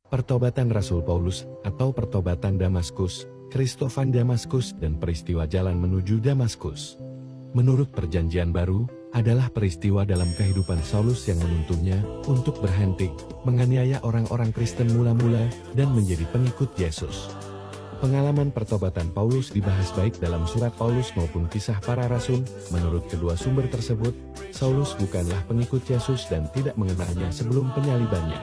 Pertobatan Rasul Paulus atau Pertobatan Damaskus, Kristovan Damaskus dan peristiwa jalan menuju Damaskus. Menurut Perjanjian Baru, adalah peristiwa dalam kehidupan Saulus yang menuntunnya untuk berhenti, menganiaya orang-orang Kristen mula-mula, dan menjadi pengikut Yesus. Pengalaman pertobatan Paulus dibahas baik dalam surat Paulus maupun kisah para rasul. Menurut kedua sumber tersebut, Saulus bukanlah pengikut Yesus dan tidak mengenalnya sebelum penyalibannya.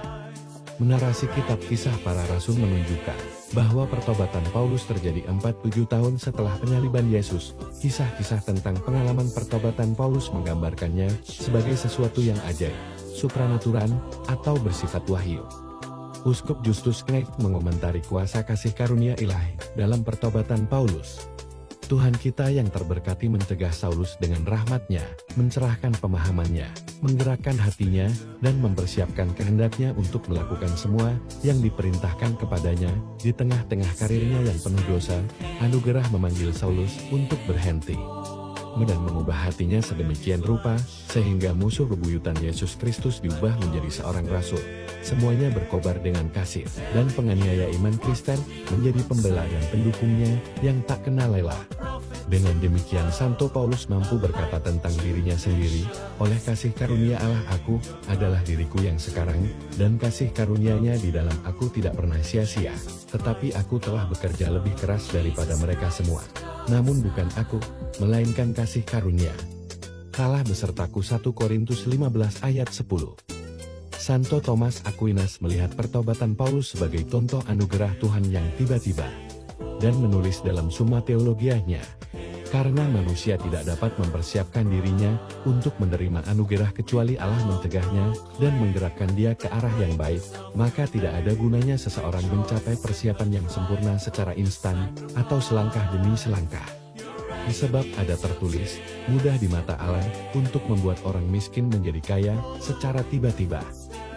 Menarasi kitab kisah para rasul menunjukkan bahwa pertobatan Paulus terjadi 47 tahun setelah penyaliban Yesus. Kisah-kisah tentang pengalaman pertobatan Paulus menggambarkannya sebagai sesuatu yang ajaib, supranatural, atau bersifat wahyu. Uskup Justus Knecht mengomentari kuasa kasih karunia ilahi dalam pertobatan Paulus. Tuhan kita yang terberkati mencegah Saulus dengan rahmat-Nya, mencerahkan pemahamannya, menggerakkan hatinya, dan mempersiapkan kehendaknya untuk melakukan semua yang diperintahkan kepadanya. Di tengah-tengah karirnya yang penuh dosa, anugerah memanggil Saulus untuk berhenti dan mengubah hatinya sedemikian rupa, sehingga musuh bebuyutan Yesus Kristus diubah menjadi seorang rasul. Semuanya berkobar dengan kasih, dan penganiaya iman Kristen menjadi pembela dan pendukungnya yang tak kenal lelah. Dengan demikian Santo Paulus mampu berkata tentang dirinya sendiri, oleh kasih karunia Allah aku adalah diriku yang sekarang, dan kasih karunia-Nya di dalam aku tidak pernah sia-sia, tetapi aku telah bekerja lebih keras daripada mereka semua. Namun bukan aku, melainkan kasih karunia. Kalah besertaku 1 Korintus 15 ayat 10. Santo Thomas Aquinas melihat pertobatan Paulus sebagai contoh anugerah Tuhan yang tiba-tiba, dan menulis dalam Summa Theologiae-nya, karena manusia tidak dapat mempersiapkan dirinya untuk menerima anugerah kecuali Allah mencegahnya dan menggerakkan dia ke arah yang baik, maka tidak ada gunanya seseorang mencapai persiapan yang sempurna secara instan, atau selangkah demi selangkah. Sebab ada tertulis, mudah di mata Allah untuk membuat orang miskin menjadi kaya secara tiba-tiba.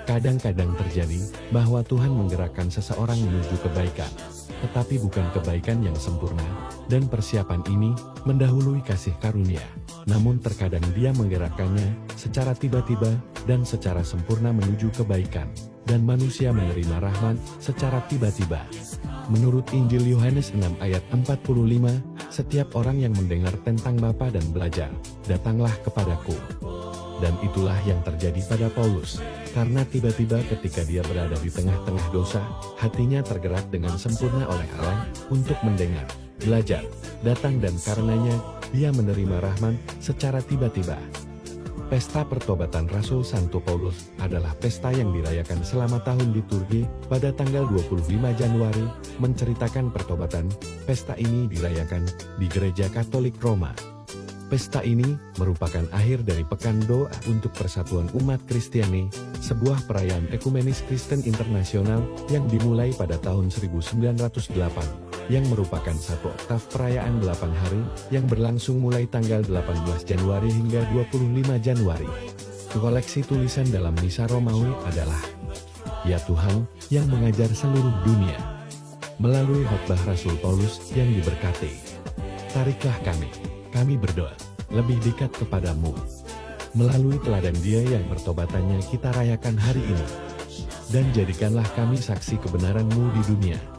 Kadang-kadang terjadi bahwa Tuhan menggerakkan seseorang menuju kebaikan, tetapi bukan kebaikan yang sempurna, dan persiapan ini mendahului kasih karunia. Namun terkadang Dia menggerakkannya secara tiba-tiba dan secara sempurna menuju kebaikan, dan manusia menerima rahmat secara tiba-tiba. Menurut Injil Yohanes 6 ayat 45, setiap orang yang mendengar tentang Bapa dan belajar, datanglah kepadaku. Dan itulah yang terjadi pada Paulus, karena tiba-tiba ketika dia berada di tengah-tengah dosa, hatinya tergerak dengan sempurna oleh Allah untuk mendengar, belajar, datang, dan karenanya dia menerima rahmat secara tiba-tiba. Pesta pertobatan Rasul Santo Paulus adalah pesta yang dirayakan selama tahun liturgi pada tanggal 25 Januari, menceritakan pertobatan. Pesta ini dirayakan di Gereja Katolik Roma. Pesta ini merupakan akhir dari Pekan Doa untuk Persatuan Umat Kristiani, sebuah perayaan ekumenis Kristen internasional yang dimulai pada tahun 1908, yang merupakan satu oktav perayaan 8 hari, yang berlangsung mulai tanggal 18 Januari hingga 25 Januari. Koleksi tulisan dalam Misa Romawi adalah, Ya Tuhan, yang mengajar seluruh dunia. Melalui khotbah Rasul Paulus yang diberkati. Tariklah kami berdoa, lebih dekat kepadamu. Melalui teladan Dia yang pertobatannya kita rayakan hari ini. Dan jadikanlah kami saksi kebenaran-Mu di dunia.